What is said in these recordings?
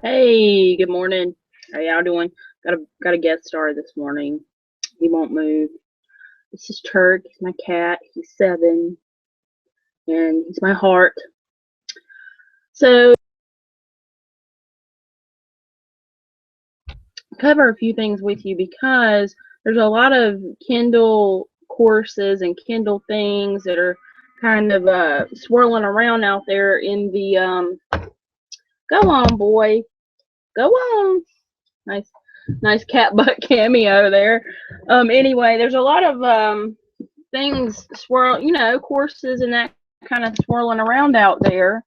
Hey, good morning. How y'all doing? Got a guest star this morning. He won't move. This is Turk. He's my cat. He's 7, and he's my heart. So, cover a few things with you because there's a lot of Kindle courses and Kindle things that are kind of swirling around out there in the Go on, boy. Go on. Nice cat butt cameo there. Anyway, there's a lot of things courses and that kind of swirling around out there.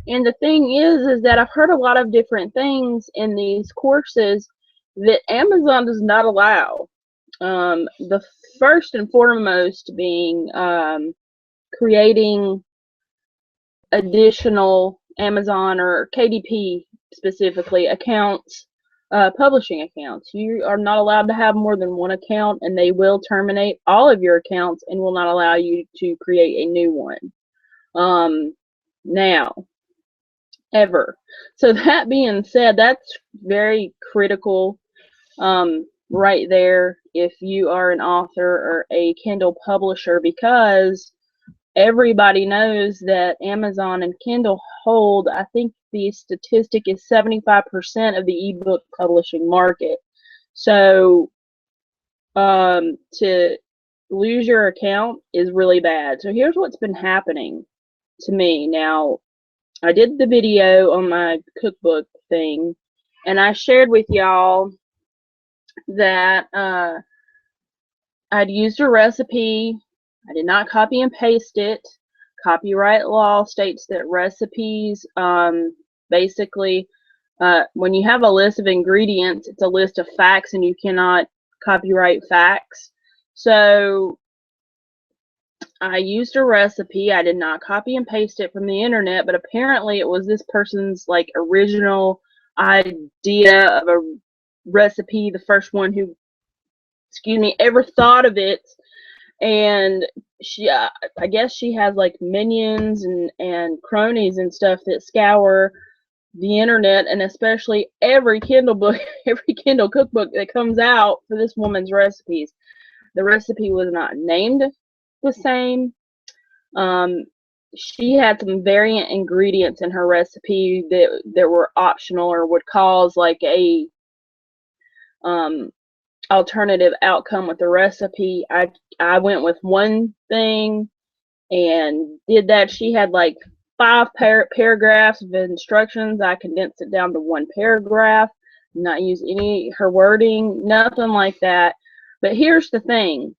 And the thing is that I've heard a lot of different things in these courses that Amazon does not allow. The first and foremost being creating additional Amazon or KDP specifically accounts, publishing accounts. You are not allowed to have more than one account, and they will terminate all of your accounts and will not allow you to create a new one. Now, ever. So that being said, that's very critical, right there if you are an author or a Kindle publisher, because everybody knows that Amazon and Kindle hold, I think the statistic is 75% of the ebook publishing market. So to lose your account is really bad. So here's what's been happening to me. Now, I did the video on my cookbook thing, and I shared with y'all that I'd used a recipe. I did not copy and paste it. Copyright law states that recipes, basically, when you have a list of ingredients, it's a list of facts, and you cannot copyright facts. So I used a recipe. I did not copy and paste it from the internet, but apparently it was this person's like original idea of a recipe, the first one who, excuse me, ever thought of it. And she, I guess she has like minions and cronies and stuff that scour the internet, and especially every Kindle book, every Kindle cookbook that comes out for this woman's recipes. The recipe was not named the same. Um, she had some variant ingredients in her recipe that were optional or would cause like a um, alternative outcome with the recipe. I went with one thing and did that. She had like five paragraphs of instructions. I condensed it down to one paragraph, not use any her wording, nothing like that. But here's the thing.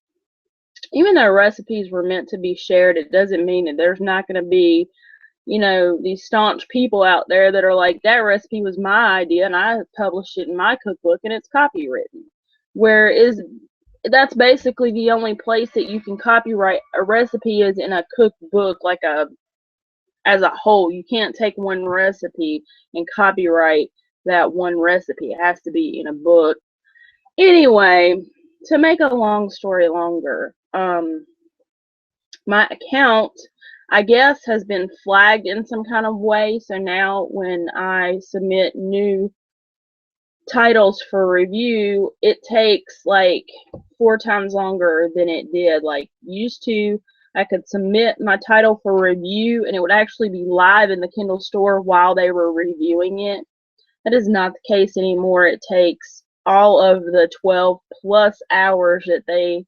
Even though recipes were meant to be shared, it doesn't mean that there's not going to be, these staunch people out there that are like, that recipe was my idea and I published it in my cookbook and it's copywritten. Where is That's basically the only place that you can copyright a recipe is in a cookbook, like as a whole. You can't take one recipe and copyright that one recipe. It has to be in a book. Anyway, to make a long story longer, my account, I guess, has been flagged in some kind of way. So now when I submit new titles for review, it takes like 4 times longer than it did. Like, used to, I could submit my title for review and it would actually be live in the Kindle store while they were reviewing it. That is not the case anymore. It takes all of the 12 plus hours that they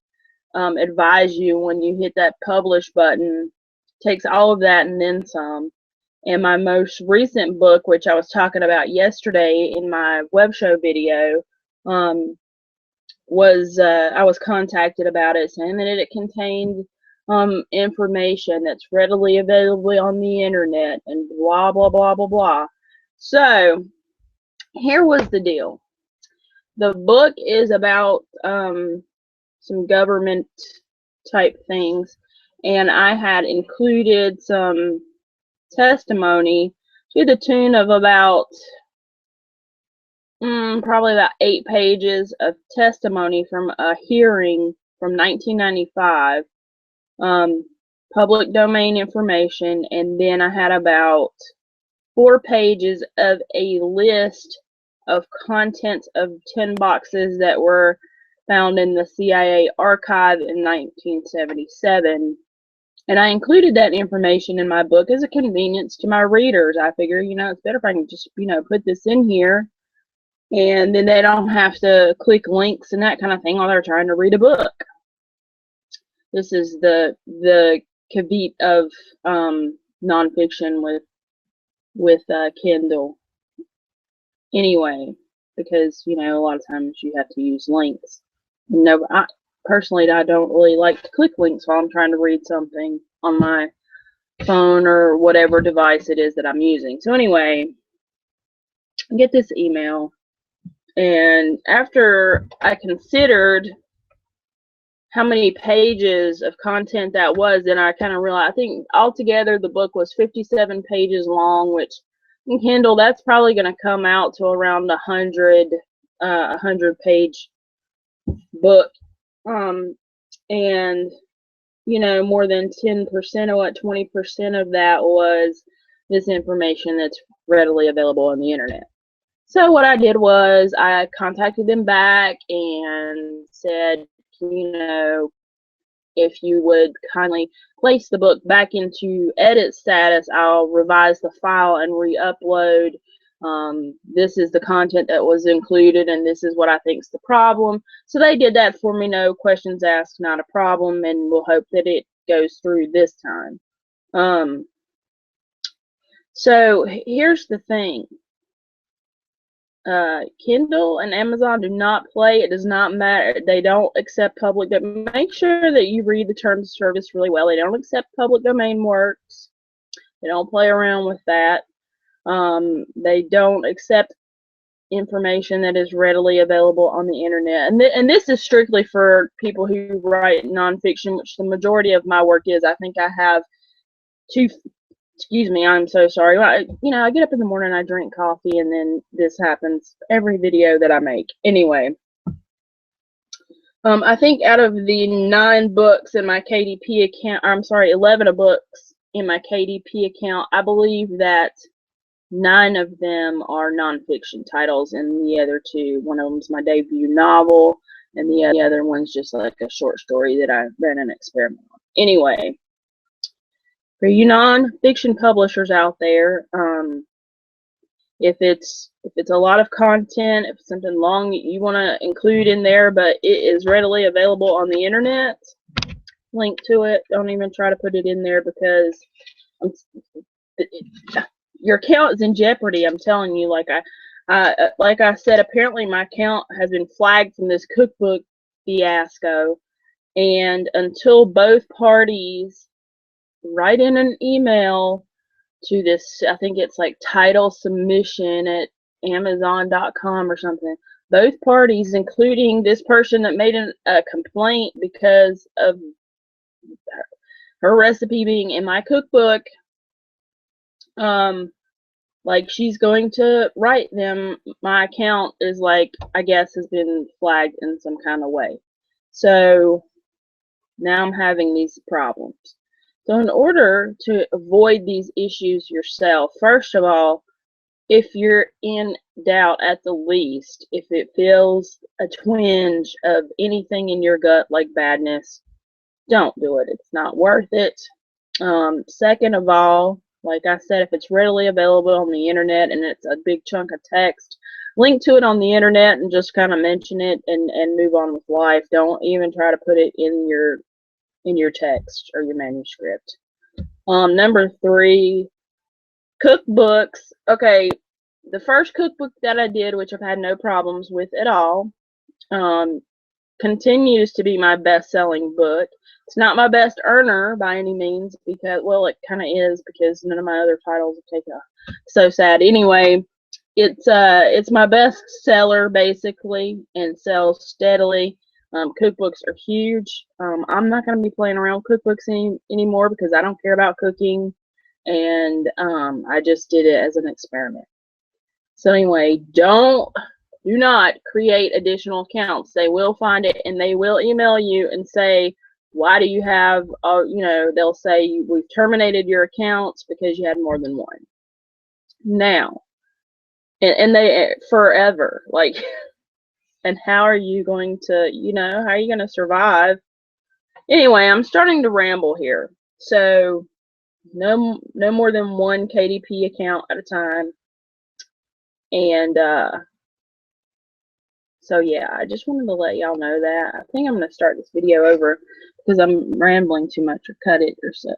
advise you when you hit that publish button. It takes all of that and then some. And my most recent book, which I was talking about yesterday in my web show video, was I was contacted about it, saying that it contained information that's readily available on the internet and blah blah blah blah blah. So here was the deal. The book is about some government type things, and I had included some testimony to the tune of about probably about 8 pages of testimony from a hearing from 1995, public domain information, and then I had about 4 pages of a list of contents of 10 boxes that were found in the CIA archive in 1977. And I included that information in my book as a convenience to my readers. I figure, it's better if I can just, put this in here, and then they don't have to click links and that kind of thing while they're trying to read a book. This is the caveat of nonfiction with Kindle. Anyway, because a lot of times you have to use links. No, personally, I don't really like to click links while I'm trying to read something on my phone or whatever device it is that I'm using. So anyway, I get this email, and after I considered how many pages of content that was, then I kind of realized, I think altogether the book was 57 pages long, which in Kindle, that's probably going to come out to around 100 page book. And more than 10% or what, 20% of that was this information that's readily available on the internet. So what I did was I contacted them back and said, if you would kindly place the book back into edit status, I'll revise the file and re-upload. This is the content that was included, and this is what I think is the problem. So they did that for me, no questions asked, not a problem, and we'll hope that it goes through this time. So here's the thing. Kindle and Amazon do not play. It does not matter. They don't accept public. Make sure that you read the terms of service really well. They don't accept public domain works. They don't play around with that. They don't accept information that is readily available on the internet. And this is strictly for people who write nonfiction, which the majority of my work is. I think I have two. Excuse me, I'm so sorry. I get up in the morning, I drink coffee, and then this happens every video that I make. Anyway, I think out of the 9 books in my KDP account, 11 books in my KDP account, I believe that 9 of them are nonfiction titles, and the other 2, one of them is my debut novel, and the other one's just like a short story that I ran an experiment on. Anyway, for you non-fiction publishers out there, if it's a lot of content, if it's something long that you want to include in there, but it is readily available on the internet, link to it. Don't even try to put it in there, because your account is in jeopardy. I'm telling you. Like I said, apparently my account has been flagged from this cookbook fiasco, and until both parties write in an email to this, I think it's like title submission at Amazon.com or something. Both parties, including this person that made a complaint because of her recipe being in my cookbook, like she's going to write them. My account is like, I guess, has been flagged in some kind of way. So now I'm having these problems. So in order to avoid these issues yourself, first of all, if you're in doubt at the least, if it feels a twinge of anything in your gut like badness, don't do it. It's not worth it. Second of all, like I said, if it's readily available on the internet and it's a big chunk of text, link to it on the internet and just kind of mention it and move on with life. Don't even try to put it in your text or your manuscript. Number 3, cookbooks. Okay, the first cookbook that I did, which I've had no problems with at all, continues to be my best-selling book. It's not my best earner by any means, because, well, it kind of is, because none of my other titles have taken off. So sad. Anyway, it's my best seller basically, and sells steadily. Cookbooks are huge. I'm not going to be playing around with cookbooks anymore, because I don't care about cooking, and I just did it as an experiment. So anyway, do not create additional accounts. They will find it and they will email you and say, why do you have, they'll say, we've terminated your accounts because you had more than one. now. And they forever, like, and how are you going to, how are you going to survive? Anyway, I'm starting to ramble here. So no more than one KDP account at a time. And so yeah, I just wanted to let y'all know that. I think I'm going to start this video over because I'm rambling too much, or cut it or so.